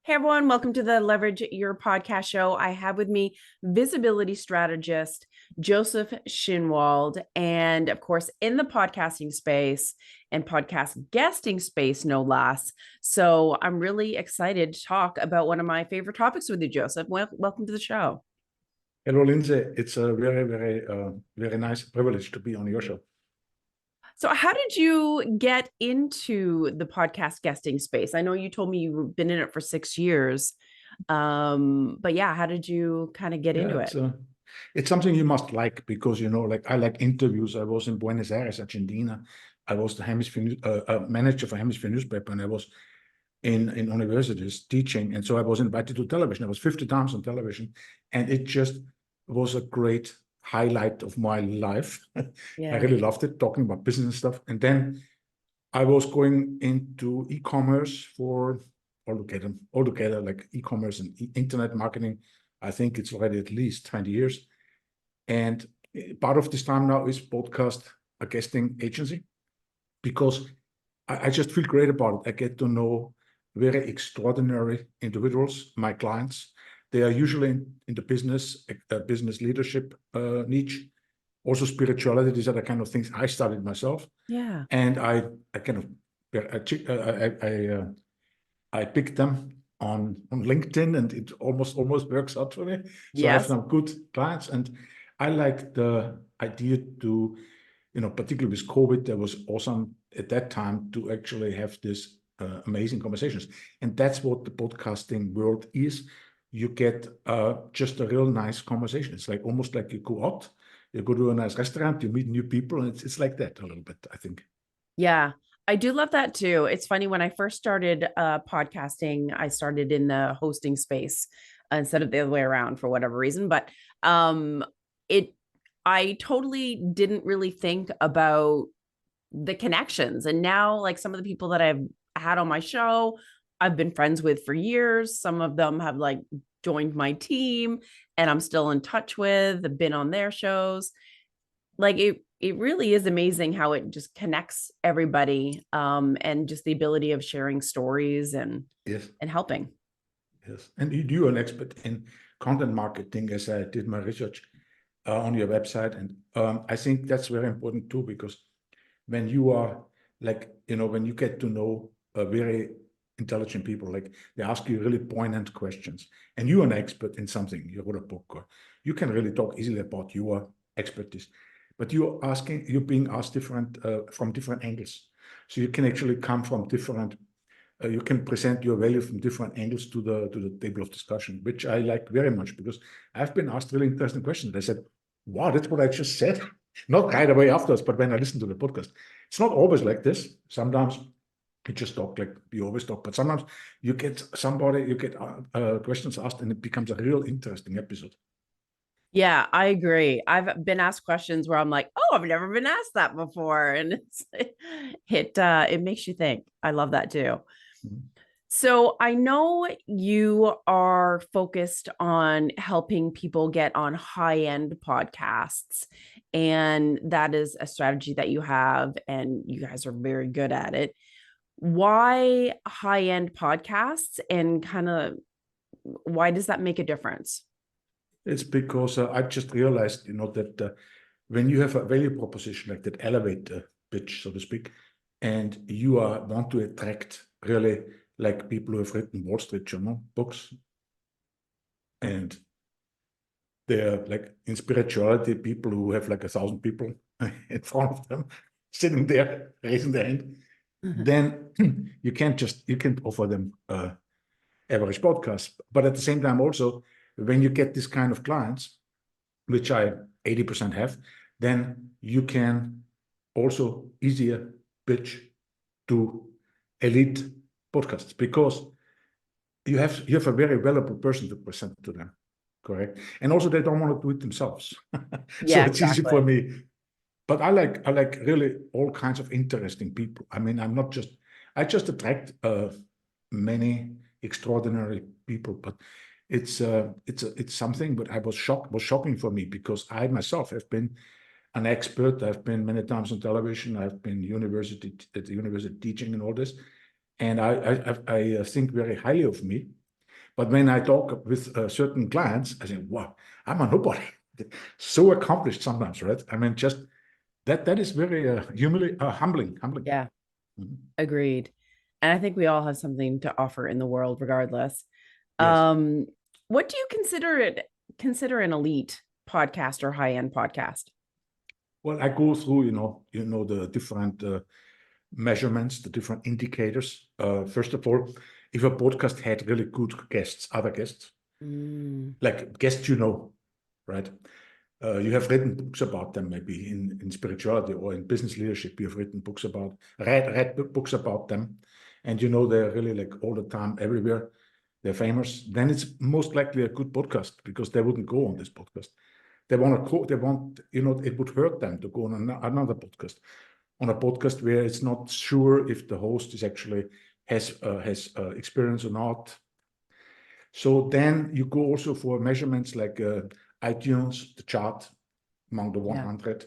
Hey everyone, welcome to the Leverage Your Podcast show. I have with me visibility strategist Josef Schinwald, and of course, in the podcasting space and podcast guesting space, no less. So I'm really excited to talk about one of my favorite topics with you, Joseph. Welcome to the show. Hello, Lindsay. It's a very nice privilege to be on your show. So, how did you get into the podcast guesting space? I know you told me you've been in it for 6 years. But yeah, how did you kind of get into it? It's something you must like because, like I like interviews. I was in Buenos Aires, Argentina. I was the hemisphere manager for Hemisphere newspaper, and I was in universities teaching. And so I was invited to television. I was 50 times on television, and it just was a great highlight of my life. I really loved it, talking about business stuff. And then I was going into e-commerce for altogether like e-commerce and internet marketing. I think it's already at least 20 years. And part of this time now is podcast, a guesting agency, because I just feel great about it. I get to know very extraordinary individuals, my clients. They are usually in the business leadership niche, also spirituality. These are the kind of things I studied myself. Yeah. And I picked them on LinkedIn, and it almost works out for me. So I have some good clients, and I like the idea to, particularly with COVID, that was awesome at that time to actually have this amazing conversations. And that's what the podcasting world is. You get just a real nice conversation. It's like almost like you go out, you go to a nice restaurant, you meet new people, and it's like that a little bit, I think. Yeah, I do love that too. It's funny, when I first started podcasting, I started in the hosting space instead of the other way around for whatever reason. But it, I totally didn't really think about the connections. And now, like, some of the people that I've had on my show, I've been friends with for years. Some of them have like joined my team and I'm still in touch with, have been on their shows. Like, it really is amazing how it just connects everybody, and just the ability of sharing stories and helping. Yes, and you are an expert in content marketing, as I did my research on your website, and I think that's very important too, because when you are when you get to know very intelligent people, like they ask you really poignant questions, and you're an expert in something, you wrote a book, or you can really talk easily about your expertise, but you're being asked from different angles, so you can actually come from different. You can present your value from different angles to the table of discussion, which I like very much, because I've been asked really interesting questions. I said, "Wow, that's what I just said." Not right away afterwards, but when I listen to the podcast, it's not always like this. Sometimes you just talk like you always talk, but sometimes you get questions asked, and it becomes a real interesting episode. Yeah, I agree. I've been asked questions where I'm like, oh, I've never been asked that before. And it makes you think. I love that too. Mhm. So I know you are focused on helping people get on high-end podcasts, and that is a strategy that you have, and you guys are very good at it. Why high-end podcasts, and kind of why does that make a difference? It's because I just realized, that when you have a value proposition like that elevator pitch, so to speak, and you want to attract really like people who have written Wall Street Journal books, and they're like in spirituality, people who have like 1,000 people in front of them sitting there raising their hand, then you can't offer them average podcast. But at the same time, also, when you get this kind of clients, which I 80% have, then you can also easier pitch to elite podcasts, because you have a very valuable person to present to them, correct? And also they don't want to do it themselves. So it's easy for me. But I like really all kinds of interesting people. I mean, I just attract many extraordinary people, but it's something. But was shocking for me, because I myself have been an expert. I've been many times on television. I've been at the university teaching and all this, and I think very highly of me. But when I talk with certain clients, I say, wow, I'm a nobody. So accomplished sometimes, right? I mean, just that is very humbling. Yeah, Mhm. agreed. And I think we all have something to offer in the world, regardless. Yes. Um, what do you consider an elite podcast or high-end podcast? Well, I go through, the different measurements, the different indicators. First of all, if a podcast had really good guests, other guests, Mm, like guests right? You have written books about them, maybe in spirituality or in business leadership. You have written books about, read books about them, and they're really like all the time, everywhere. They're famous. Then it's most likely a good podcast because they wouldn't go on this podcast. They want to. They want. It would hurt them to go on another podcast, on a podcast where it's not sure if the host is actually has experience or not. So then you go also for measurements like iTunes, the chart among the yeah, 100,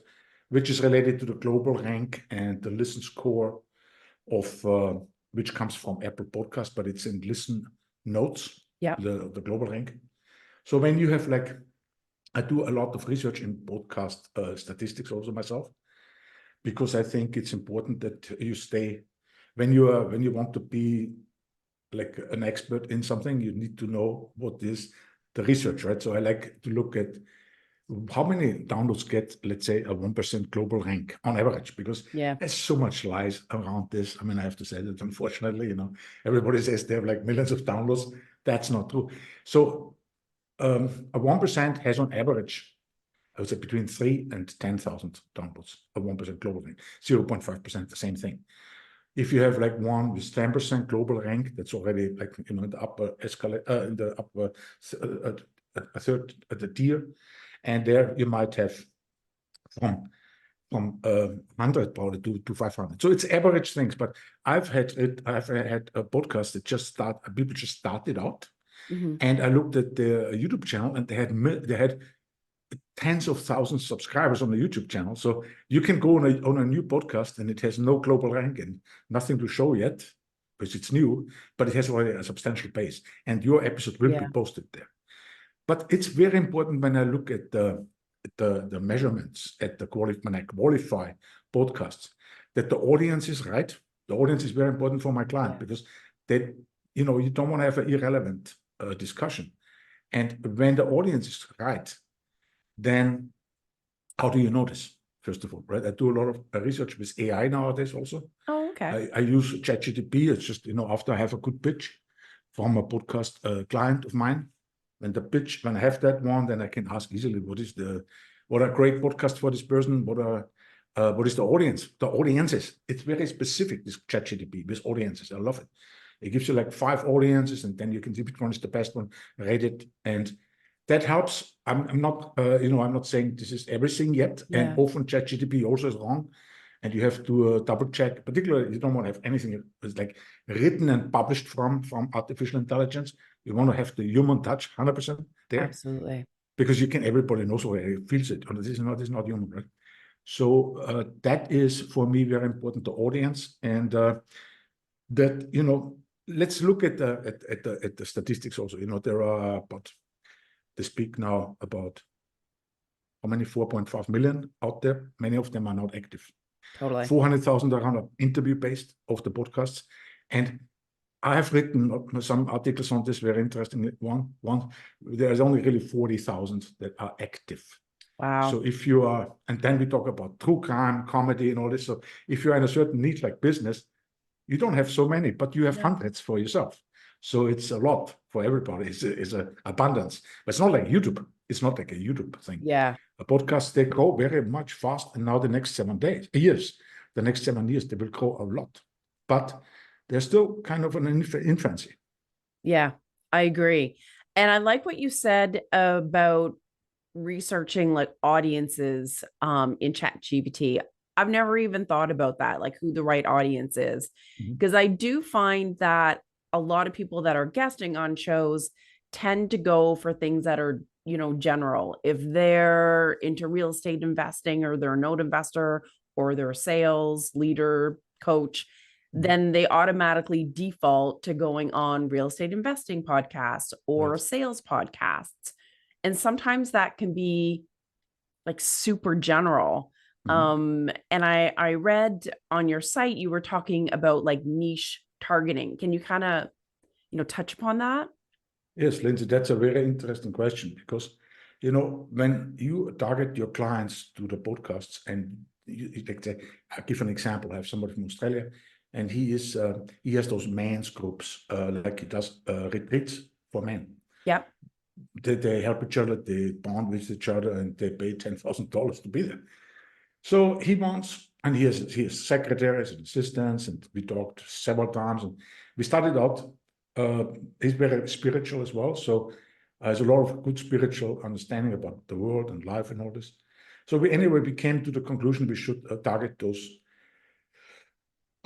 which is related to the global rank and the listen score of which comes from Apple Podcast, but it's in listen notes, yeah, the global rank. So when you have like, I do a lot of research in podcast statistics also myself, because I think it's important that you stay when you want to be like an expert in something, you need to know what is the research, right? So I like to look at how many downloads get, let's say, a 1% global rank on average, because yeah, there's so much lies around this. I mean, I have to say that, unfortunately, everybody says they have like millions of downloads. That's not true. So a 1% has on average, I would say, between 3 and 10,000 downloads, a 1% global rank, 0.5%, the same thing. If you have like one with 10% global rank, that's already like, in the upper escalator, in the upper a third at the tier. And there you might have from 100 probably to 500. So it's average things. But I've had a podcast that people just started out, hmm, and I looked at their YouTube channel, and they had tens of thousands of subscribers on the YouTube channel. So you can go on a new podcast, and it has no global rank and nothing to show yet because it's new, but it has already a substantial base, and your episode will be yeah, posted there. But it's very important when I look at the measurements when I qualify podcasts, that the audience is right. The audience is very important for my client, yeah, because you don't want to have an irrelevant discussion. And when the audience is right, then how do you notice? First of all, right? I do a lot of research with AI nowadays also. oh, okay, I use ChatGPT. It's just, after I have a good pitch from a podcast client of mine, when I have that one, then I can ask easily, what are great podcasts for this person? What is the audience? The audiences. It's very specific, this ChatGPT with audiences. I love it. It gives you like 5 audiences, and then you can see which one is the best one, rate it, and that helps. I'm not saying this is everything yet, and yeah, often ChatGPT also is wrong, and you have to double check. Particularly, you don't want to have anything that's like written and published from artificial intelligence. You want to have the human touch 100% there, absolutely, because everybody knows where he feels it. Or this is not human, right? So that is for me very important, the audience, and that let's look at the statistics also. There are about, they speak now about how many, 4.5 million out there. Many of them are not active. totally, 400,000 are interview based of the podcasts, and I have written some articles on this. Very interesting. One, there's only really 40,000 that are active. wow, So if you are, and then we talk about true crime, comedy, and all this. So if you're in a certain niche like business, you don't have so many, but you have no, hundreds for yourself. So it's a lot for everybody. It's a abundance. But it's not like YouTube. It's not like a YouTube thing. yeah, A podcast, they grow very much fast. And now the next 7 years, they will grow a lot. But they're still kind of an infancy. yeah, I agree. And I like what you said about researching like audiences in chat gpt. I've never even thought about that, like who the right audience is, Mhm. because I do find that a lot of people that are guesting on shows tend to go for things that are, general. If they're into real estate investing, or they're a note investor, or they're a sales leader, coach, then they automatically default to going on real estate investing podcasts or Right. sales podcasts. And sometimes that can be like super general. And I read on your site you were talking about like niche targeting. Can you kind of, touch upon that? Yes, Lindsay, that's a very interesting question because, when you target your clients to the podcasts and like I give an example. I have somebody from Australia and he has those men's groups, like he does retreats for men. Yep. They help each other, they bond with each other, and they pay $10,000 to be there. So he wants, and he has secretaries and assistants, and we talked several times, and we started out. He's very spiritual as well, so has a lot of good spiritual understanding about the world and life and all this. So we came to the conclusion we should target those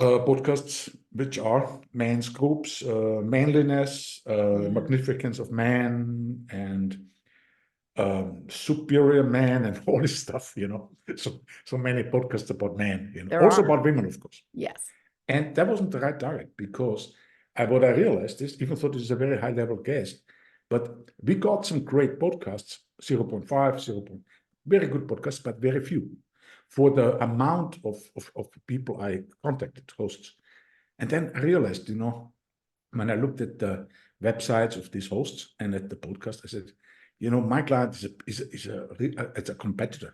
podcasts, which are men's groups, manliness, Yeah. magnificence of man, and superior man, and all this stuff. So many podcasts about men. There Also are. about women, of course. Yes. And that wasn't the right target because what I realized is, even though this is a very high level guest, but we got some great podcasts, 0.5, 0. Very good podcasts, but very few for the amount of people I contacted, hosts. And then I realized, when I looked at the websites of these hosts and at the podcast, I said, my client it's a competitor.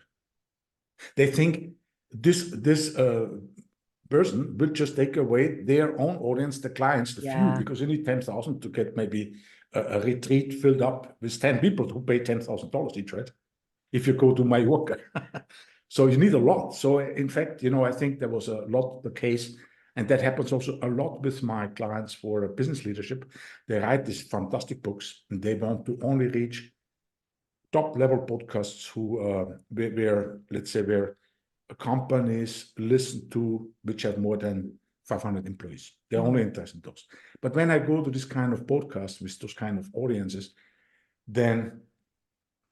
They think this person will just take away their own audience, the clients, the few, Yeah. because you need 10,000 to get maybe a retreat filled up with 10 people who pay $10,000 each, right? If you go to Mallorca. So you need a lot. So in fact, I think there was a lot the case, and that happens also a lot with my clients for business leadership. They write these fantastic books, and they want to only reach top level podcasts where companies listen to, which have more than 500 employees. They're only interested in those. But when I go to this kind of podcast with those kind of audiences, then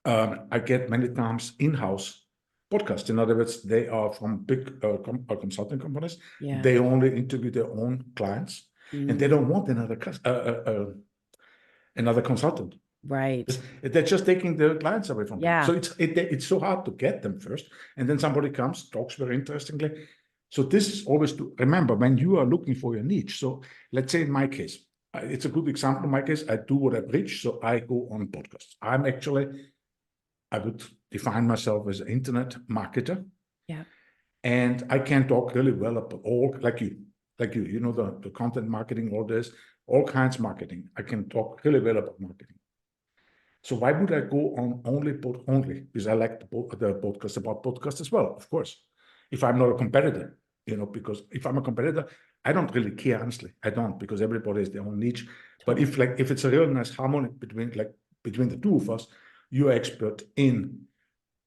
I get many times in-house podcasts. In other words, they are from big consulting companies. Yeah. They only interview their own clients, and they don't want another consultant. Right. They're just taking the clients away from them. Yeah. So it's so hard to get them first, and then somebody comes, talks very interestingly. So this is always to remember when you are looking for your niche. So let's say in my case, it's a good example. In my case, I do what I preach, so I go on podcasts. I would define myself as an internet marketer. Yeah. And I can talk really well about all, like you, the content marketing, all this, all kinds of marketing. I can talk really well about marketing. So why would I go on only? Because I like the podcast about podcasts as well, of course. If I'm not a competitor, because if I'm a competitor, I don't really care, honestly. I don't, because everybody has their own niche. But if it's a real nice harmony between the two of us, you're expert in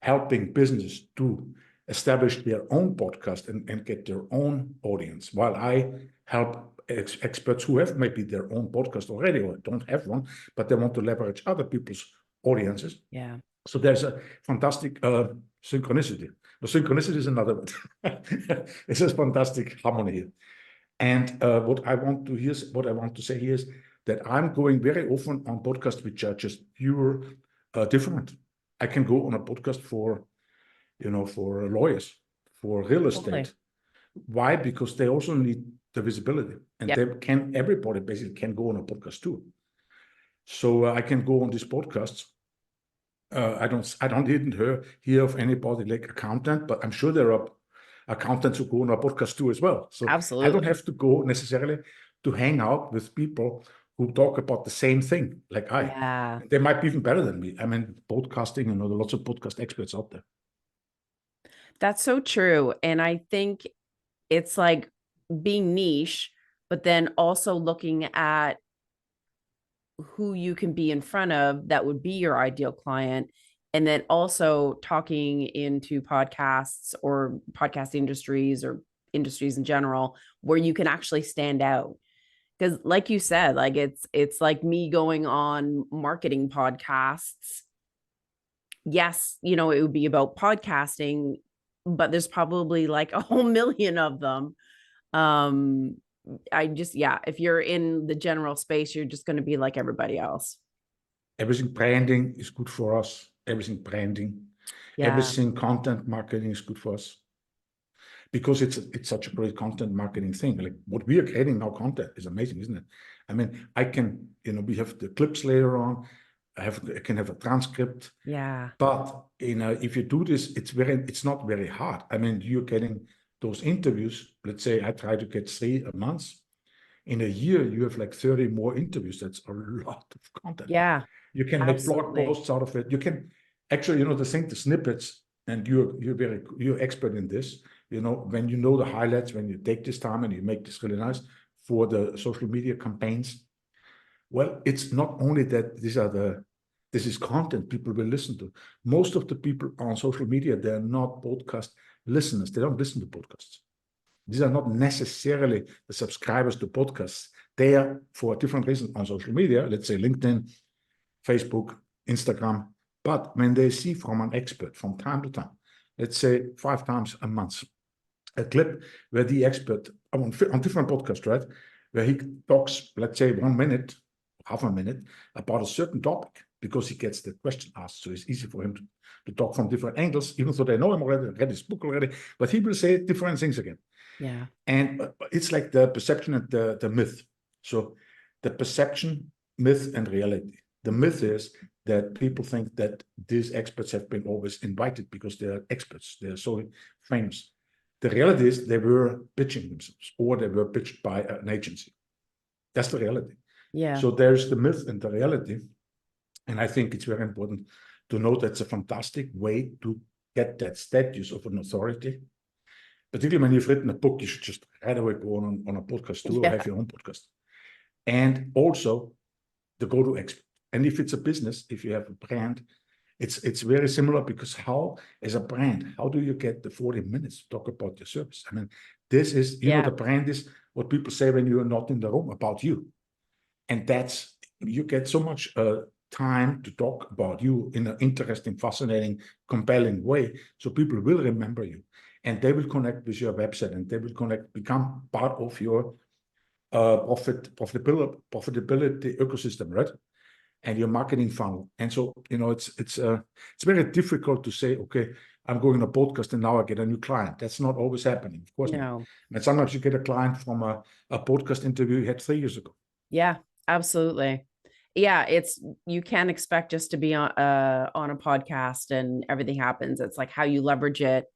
helping businesses to establish their own podcast and get their own audience, while I help experts who have maybe their own podcast already or don't have one, but they want to leverage other people's audiences. Yeah. So there's a fantastic synchronicity. The synchronicity is another word. It's a fantastic harmony here. And what I want to say here is that I'm going very often on podcasts which are just pure different. I can go on a podcast for lawyers, for real estate. Totally. Why? Because they also need the visibility, and everybody basically can go on a podcast too. So I can go on these podcasts. I don't even hear of anybody like accountant, but I'm sure there are accountants who go on a podcast too as well. So Absolutely. I don't have to go necessarily to hang out with people who talk about the same thing like I. Yeah. They might be even better than me. I mean, podcasting, there are lots of podcast experts out there. That's so true. And I think it's like being niche, but then also looking at who you can be in front of that would be your ideal client. And then also talking into podcasts or podcast industries or industries in general where you can actually stand out. Because like you said, like it's like me going on marketing podcasts. Yes, it would be about podcasting, but there's probably like a whole million of them. if you're in the general space, you're just going to be like everybody else. Everything branding is good for us. Everything branding, everything content marketing is good for us. Because it's such a great content marketing thing. Like what we are creating now, content is amazing, isn't it? I mean, I can, we have the clips later on. I can have a transcript. Yeah. But if you do this, it's not very hard. I mean, you're getting those interviews. Let's say I try to get 3 a month. In a year, you have like 30 more interviews. That's a lot of content. Yeah. You can make blog posts out of it. You can actually, the snippets, and you're expert in this. When you know the highlights, when you take this time and you make this really nice for the social media campaigns. Well, it's not only that this is content people will listen to. Most of the people on social media, they're not podcast listeners. They don't listen to podcasts. These are not necessarily the subscribers to podcasts. They are for a different reason on social media, let's say LinkedIn, Facebook, Instagram. But when they see from an expert from time to time, let's say 5 times a month, a clip where the expert on different podcasts, right, where he talks, let's say 1 minute, half a minute about a certain topic, because he gets the question asked. So it's easy for him to talk from different angles, even though they know him already, read his book already, but he will say different things again. Yeah. And it's like the perception and the myth. So the perception, myth, and reality. The myth is that people think that these experts have been always invited because they're experts. They're so famous. The reality is they were pitching themselves, or they were pitched by an agency. That's the reality. Yeah. So there's the myth and the reality. And I think it's very important to know that's a fantastic way to get that status of an authority. Particularly when you've written a book, you should just right away go on a podcast too, or have your own podcast. And also the go-to expert. And if it's a business, if you have a brand, it's very similar, because how, as a brand, how do you get the 40 minutes to talk about your service? I mean, this is, the brand is what people say when you are not in the room about you. And you get so much time to talk about you in an interesting, fascinating, compelling way. So people will remember you, and they will connect with your website, and they will become part of your profitability ecosystem, right? And your marketing funnel. And so, it's very difficult to say, okay, I'm going on a podcast and now I get a new client. That's not always happening, of course. No. And sometimes you get a client from a podcast interview you had 3 years ago. Yeah, absolutely. Yeah, you can't expect just to be on a podcast and everything happens. It's like how you leverage it,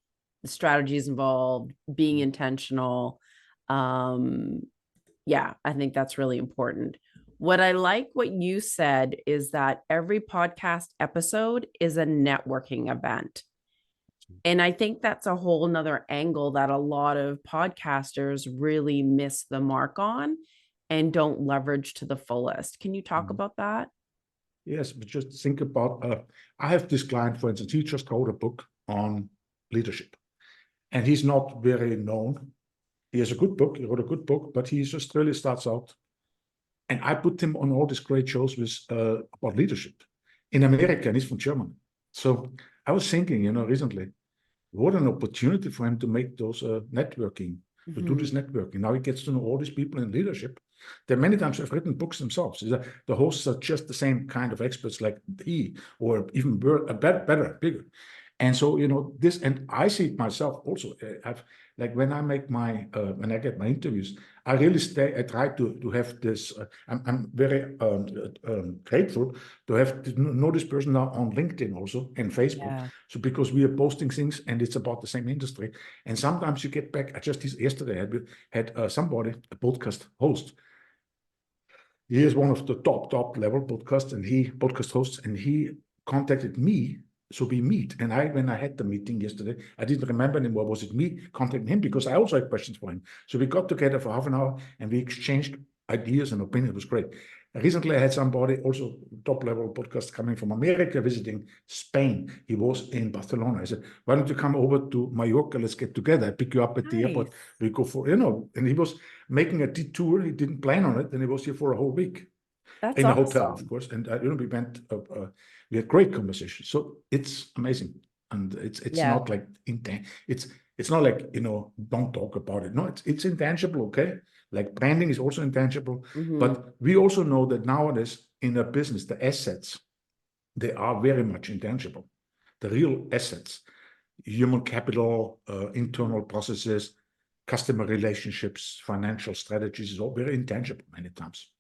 the strategies involved, being intentional. Yeah, I think that's really important. What I like what you said is that every podcast episode is a networking event. And I think that's a whole nother angle that a lot of podcasters really miss the mark on and don't leverage to the fullest. Can you talk about that? Yes, but just think about, I have this client, for instance, he just wrote a book on leadership, and he's not very known. He has a good book, he wrote a good book, but he just really starts out. And I put him on all these great shows with about leadership in America, and he's from Germany. So I was thinking, recently, what an opportunity for him to make those networking, to do this networking. Now he gets to know all these people in leadership. There are many times have written books themselves. The hosts are just the same kind of experts like he, or even better, bigger. And so, this, and I see it myself also. When I make when I get my interviews, I really I try to have this. I'm very grateful to have to know this person now on LinkedIn also and Facebook. Yeah. So because we are posting things and it's about the same industry, and sometimes you get back. Yesterday I had somebody, a podcast host. He is one of the top level podcast hosts, and he contacted me. So we meet, and when I had the meeting yesterday, I didn't remember anymore. Was it me contacting him? Because I also had questions for him. So we got together for half an hour and we exchanged ideas and opinions. It was great. Recently, I had somebody also top level podcast coming from America visiting Spain. He was in Barcelona. I said, "Why don't you come over to Mallorca? Let's get together. I pick you up at the airport. We go for And he was making a detour. He didn't plan on it, and he was here for a whole week. That's in a hotel, of course. And we went. We had great conversations. So it's amazing, and it's not like it's not like don't talk about it. No, it's intangible. Okay, Like branding is also intangible, Mm-hmm. but we also know that nowadays in a business, the assets, they are very much intangible. The real assets, human capital, internal processes, customer relationships, financial strategies is all very intangible many times.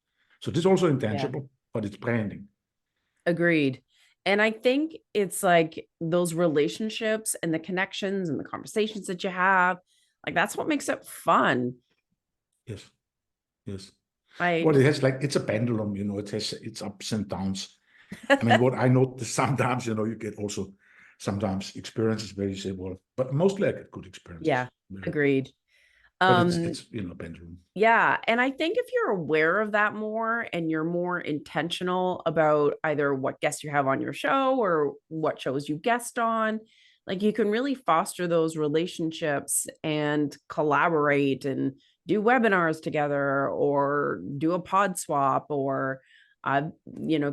So this is also intangible, but it's branding. Agreed. And I think it's like those relationships and the connections and the conversations that you have, like that's what makes it fun. Yes. Yes. I Well, it just, has like, it's a pendulum, it has its ups and downs. I mean, what I notice sometimes, you get also sometimes experiences where you say, well, but mostly I get good experiences. yeah, agreed. But Um, it's pendulum. Yeah. And I think if you're aware of that more and you're more intentional about either what guests you have on your show or what shows you guest on, like you can really foster those relationships and collaborate and do webinars together or do a pod swap or I've,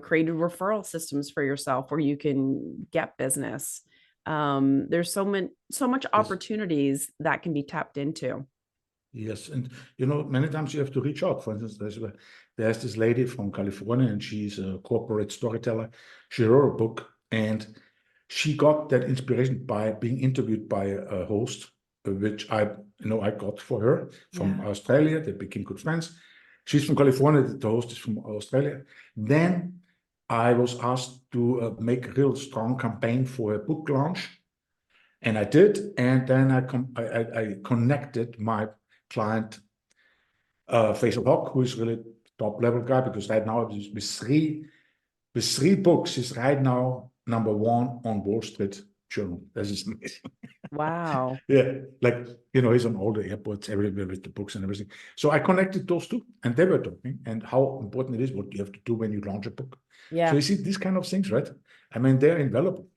created referral systems for yourself where you can get business. There's so much Yes. opportunities that can be tapped into. Yes, and many times you have to reach out. For instance, there's this lady from California, and she's a corporate storyteller. She wrote a book, and she got that inspiration by being interviewed by a host, which I got for her from Australia. They became good friends. She's from California. The host is from Australia. Then I was asked to make a real strong campaign for a book launch. And I did, and then I connected my client, Faisal Haq, who is really top level guy, because right now with three books, he's right now #1 on Wall Street Journal. That is amazing. Wow. Yeah, like he's on all the airports everywhere with the books and everything. So I connected those two, and they were talking, and how important it is, what you have to do when you launch a book. Yeah. So you see these kind of things, right? I mean, they're invaluable.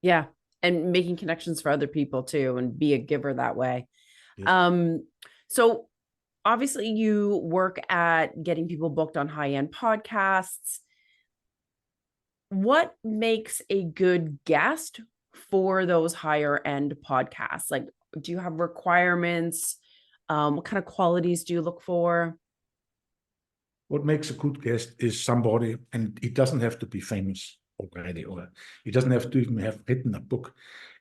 Yeah. And making connections for other people too, and be a giver that way. Yes. So obviously you work at getting people booked on high-end podcasts. What makes a good guest for those higher end podcasts? Like, do you have requirements? What kind of qualities do you look for? What makes a good guest is somebody, and it doesn't have to be famous already, or it doesn't have to even have written a book.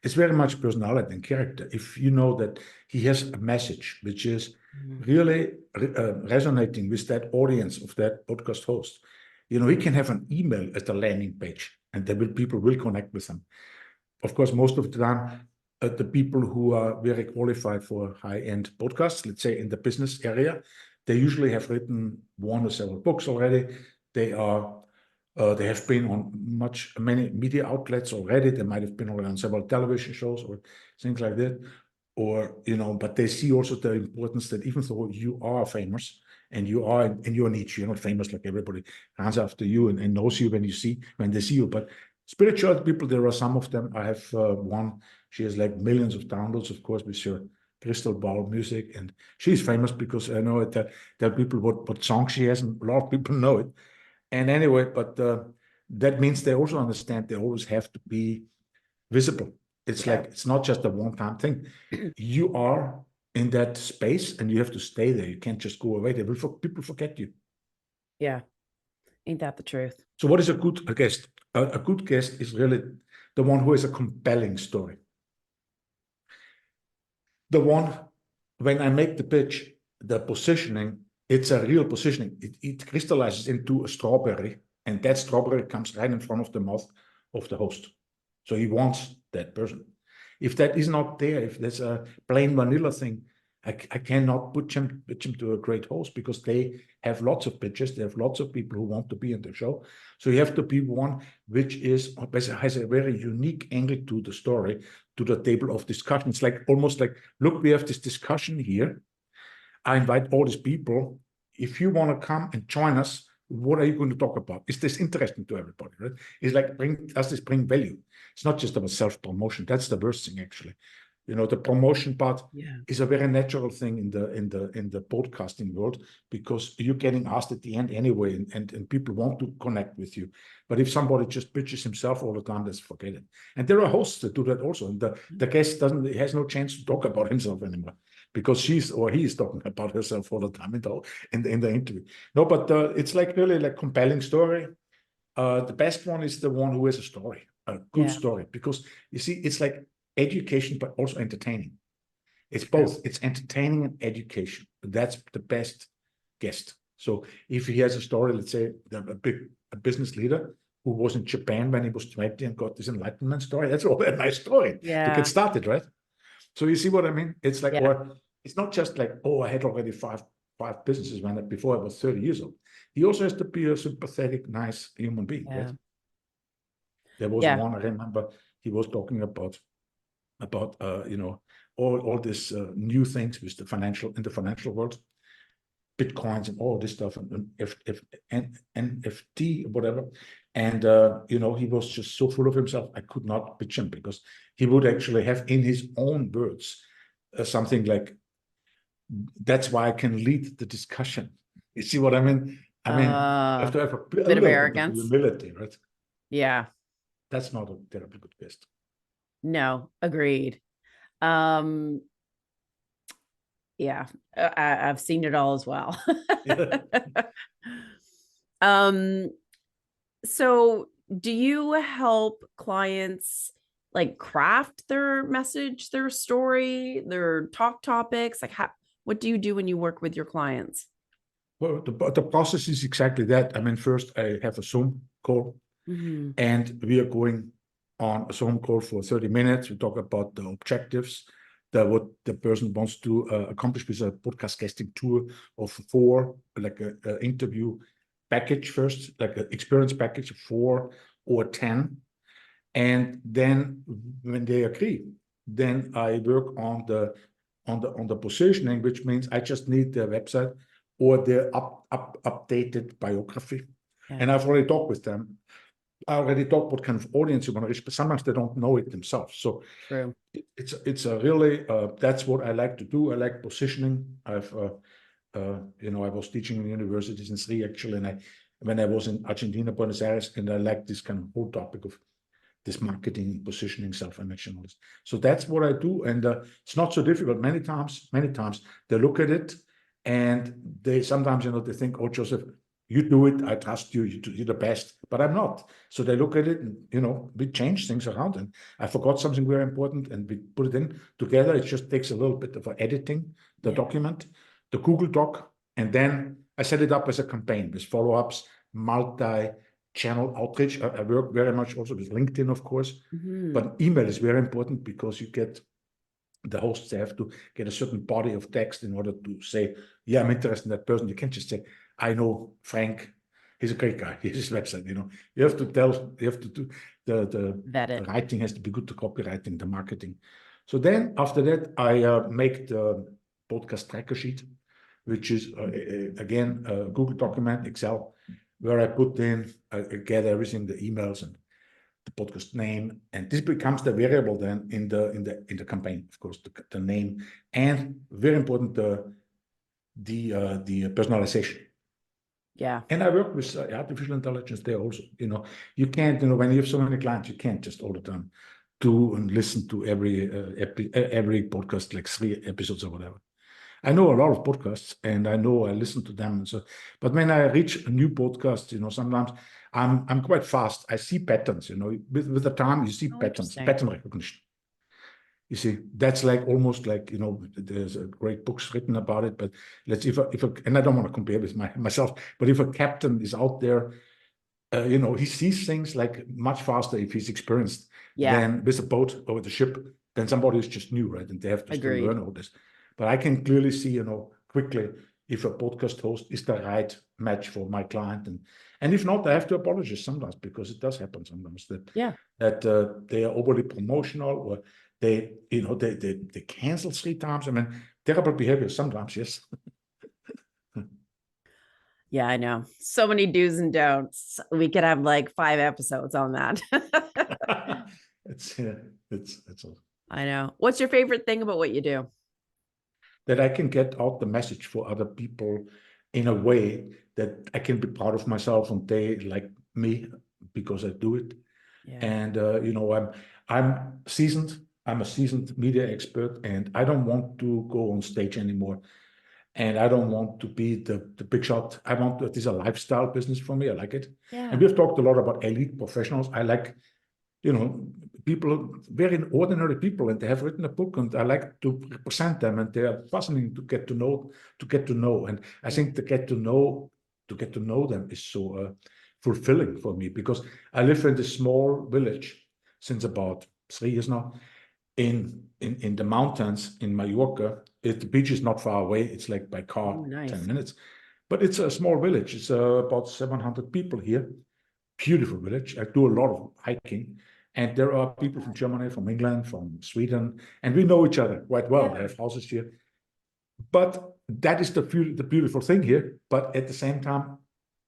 It's very much personality and character. If you know that he has a message which is really resonating with that audience of that podcast host, he can have an email as the landing page, and people will connect with him. Of course, most of the time, the people who are very qualified for high-end podcasts, let's say in the business area, they usually have written one or several books already. They have been on many media outlets already. They might have been already on several television shows or things like that. Or, but they see also the importance that even though you are famous and you are in your niche, you're not famous like everybody runs after you and knows you when they see you. But spiritual people, there are some of them. I have one. She has like millions of downloads, of course, with her crystal ball music, and she's famous because I know that people what song she has, and a lot of people know it. And anyway, but that means they also understand they always have to be visible. It's like it's not just a one-time thing. You are in that space, and you have to stay there. You can't just go away. People forget you. Yeah, ain't that the truth? So, what is a good guest? A good guest is really the one who has a compelling story. The one, when I make the pitch, the positioning, it's a real positioning. It crystallizes into a strawberry, and that strawberry comes right in front of the mouth of the host. So he wants that person. If that is not there, if there's a plain vanilla thing, I cannot put him to a great host, because they have lots of pitches. They have lots of people who want to be in the show. So you have to be one which has a very unique angle to the story, to the table of discussion. It's like almost like, look, we have this discussion here. I invite all these people. If you want to come and join us, what are you going to talk about? Is this interesting to everybody? Right? It's like, does this bring value? It's not just about self-promotion. That's the worst thing, actually. The promotion part is a very natural thing in the podcasting world, because you're getting asked at the end anyway, and people want to connect with you. But if somebody just pitches himself all the time, let's forget it. And there are hosts that do that also, and the guest has no chance to talk about himself anymore. because he is talking about herself all the time in the interview. No, but it's like really like compelling story. The best one is the one who has a story, a good story, because you see, it's like education, but also entertaining. It's both. It's entertaining and education. That's the best guest. So if he has a story, let's say a business leader who was in Japan when he was 20 and got this enlightenment story, that's all a nice story to get started, right? So you see what I mean? It's like, or it's not just like, oh, I had already five businesses before I was 30 years old. He also has to be a sympathetic, nice human being, right? There was one, I remember, he was talking about all this new things with the financial world, bitcoins and all this stuff, and NFT, whatever. And he was just so full of himself, I could not pitch him, because he would actually have, in his own words, something like, that's why I can lead the discussion. You see what I mean? I mean, you have to have a bit of arrogance, humility, right? Yeah. That's not a terribly good guest. No, agreed. Yeah, I've seen it all as well. So do you help clients like craft their message, their story, their talk topics? Like, what do you do when you work with your clients? Well, the process is exactly that. I mean, first I have a Zoom call, and we are going on a Zoom call for 30 minutes. We talk about the objectives, what the person wants to accomplish with a podcast guesting tour of 4, like an interview package first, like an experience package of 4 or 10. And then when they agree, then I work on the positioning, which means I just need their website or their updated biography. And I've already talked with them. I already talked what kind of audience you want to reach, but sometimes they don't know it themselves. So it's a really that's what I like to do. I like positioning. I was teaching in universities in 3 actually, and when I was in Argentina, Buenos Aires, and I like this kind of whole topic of this marketing, positioning, self-image, and all this. So that's what I do, and it's not so difficult. Many times they look at it, and they sometimes they think, oh, Josef, you do it, I trust you, you're the best, but I'm not. So they look at it, and we change things around, and I forgot something very important, and we put it in together. It just takes a little bit of editing the document, the Google Doc, and then I set it up as a campaign with follow-ups, multi-channel outreach. I work very much also with LinkedIn, of course, but email is very important, because you get the hosts have to get a certain body of text in order to say, yeah, I'm interested in that person. You can't just say, I know Frank, he's a great guy, here's his website. You have to do the writing has to be good, the copywriting, the marketing. So then after that, I make the podcast tracker sheet, which is again a Google document, Excel, where I put in, I get everything, the emails and the podcast name, and this becomes the variable then in the campaign, of course, the name, and very important, the personalization. And I work with artificial intelligence there also. You can't, when you have so many clients, you can't just all the time do and listen to every podcast, like 3 episodes or whatever. I know a lot of podcasts, and I know I listen to them, and so. But when I reach a new podcast, sometimes I'm quite fast. I see patterns. With the time you see patterns, pattern recognition. You see, that's like almost like there's a great books written about it. But if and I don't want to compare with myself, but if a captain is out there, he sees things like much faster if he's experienced than with a boat or with a ship, than somebody who's just new, right? And they have to still learn all this. But I can clearly see, quickly if a podcast host is the right match for my client, and if not, I have to apologize sometimes, because it does happen sometimes that they are overly promotional, or they cancel 3 times. I mean, terrible behavior sometimes, yes. Yeah, I know. So many do's and don'ts. We could have like 5 episodes on that. It's all. I know. What's your favorite thing about what you do? That I can get out the message for other people in a way that I can be proud of myself, and they like me because I do it. And I'm seasoned. I'm a seasoned media expert, and I don't want to go on stage anymore. And I don't want to be the big shot. I want to, it is a lifestyle business for me. I like it. Yeah. And we've talked a lot about elite professionals. I like, people, very ordinary people, and they have written a book, and I like to represent them, and they are fascinating to get to know. And I think to get to know them is so fulfilling for me, because I live in this small village since about 3 years now, in the mountains in Mallorca. The beach is not far away. It's like by car, Nice. 10 minutes. But it's a small village. It's about 700 people here. Beautiful village. I do a lot of hiking. And there are people from Germany, from England, from Sweden. And we know each other quite well. They have houses here. But that is the beautiful thing here. But at the same time,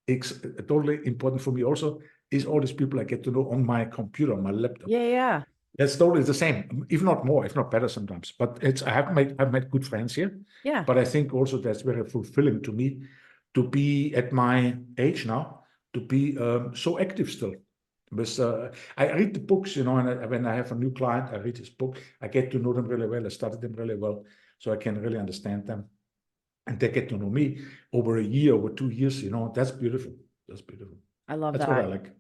it's totally important for me also is all these people I get to know on my computer, on my laptop. Yeah. That's totally the same, if not more, if not better sometimes. But I've made good friends here. Yeah. But I think also that's very fulfilling to me to be at my age now, to be so active still. Because I read the books, and when I have a new client, I read his book. I get to know them really well. I study them really well, so I can really understand them. And they get to know me over a year, over 2 years. That's beautiful. That's beautiful. I love That's that. what I like.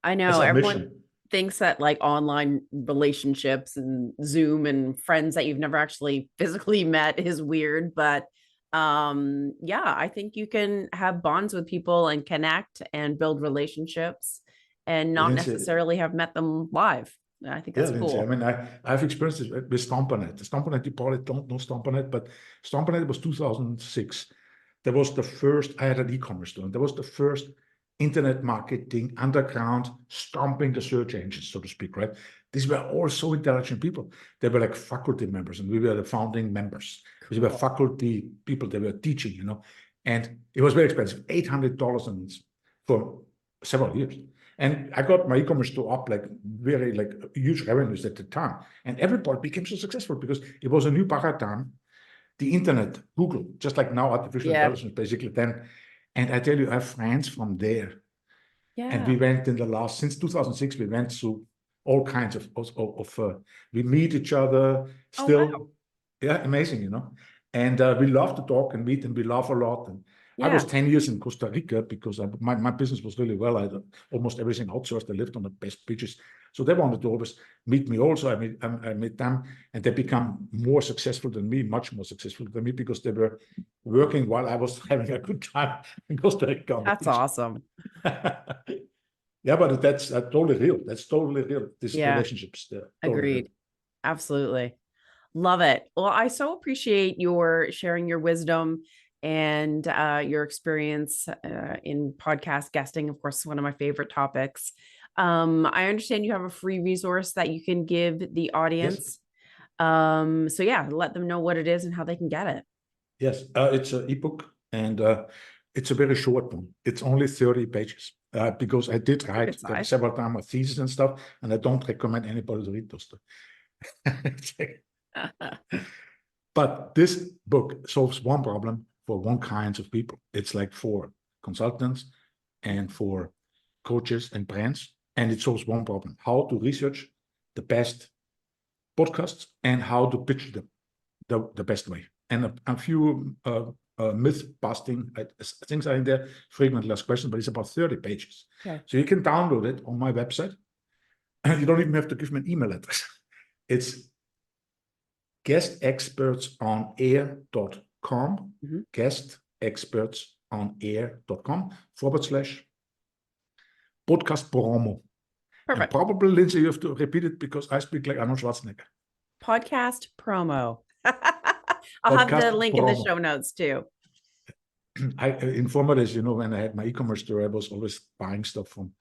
I That's know our everyone mission. thinks that like online relationships and Zoom and friends that you've never actually physically met is weird, but yeah, I think you can have bonds with people and connect and build relationships and not Lindsay, necessarily have met them live. I think that's Lindsay, cool. I mean, I've experienced it with Stompernet. Stompernet, you probably don't know Stompernet, but Stompernet was 2006. That was the first, I had an e-commerce store, and that was the first internet marketing underground, stomping the search engines, so to speak, right? These were all so intelligent people. They were like faculty members, and we were the founding members. Cool. We were faculty people, they were teaching, and it was very expensive, $800 a month for several years. And I got my e-commerce store up like very like huge revenues at the time. And everybody became so successful because it was a new paradigm. The internet, Google, just like now, artificial intelligence, basically then. And I tell you, I have friends from there. Yeah. And we went since 2006, we went through all kinds of we meet each other still. Oh, wow. Yeah, amazing, And we love to talk and meet, and we laugh a lot. And I was 10 years in Costa Rica because my business was really well. I had almost everything outsourced. I lived on the best beaches. So they wanted to always meet me also. I met them, and they become more successful than me, much more successful than me, because they were working while I was having a good time in Costa Rica. That's awesome. Yeah, but that's totally real. That's totally real. These relationships. Totally agreed. real. Absolutely. Love it. Well, I so appreciate your sharing your wisdom and your experience in podcast guesting. Of course, one of my favorite topics. I understand you have a free resource that you can give the audience. Yes. So yeah, let them know what it is and how they can get it. Yes, it's an ebook, and it's a very short one. It's only 30 pages because I did write several times a thesis and stuff, and I don't recommend anybody to read those stuff. But this book solves one problem for one kind of people. It's like for consultants and for coaches and brands, and it solves one problem: how to research the best podcasts and how to pitch them the best way. And a few myth busting things are in there, frequently asked questions, but it's about 30 pages. Okay. So you can download it on my website. You don't even have to give me an email address. It's guestexpertsonair.com, guestexpertsonair.com/podcast promo. Perfect. And probably, Lindsay, you have to repeat it because I speak like Arnold Schwarzenegger. Podcast promo. I'll have the link in the show notes too. In former days, when I had my e-commerce store, I was always buying stuff from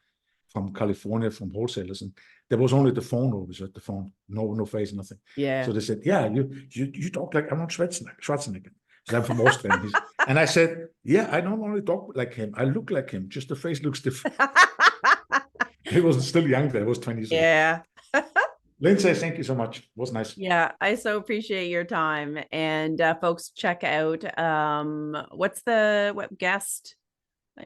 California, from wholesalers, and there was only the phone always at the phone, no face, nothing. Yeah. So they said, "Yeah, you talk like Arnold Schwarzenegger." So I'm from Austria, and I said, "Yeah, I don't only talk like him. I look like him. Just the face looks different." He was still young there. He was 20 years old. Yeah. Lindsay, thank you so much. It was nice. Yeah, I so appreciate your time. And folks, check out what's the guest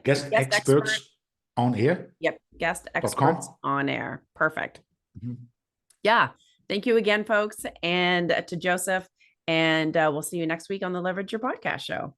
experts on air. Yep, guest experts on air. Perfect. Yeah. Thank you again, folks, and to Joseph. And we'll see you next week on the Leverage Your Podcast show.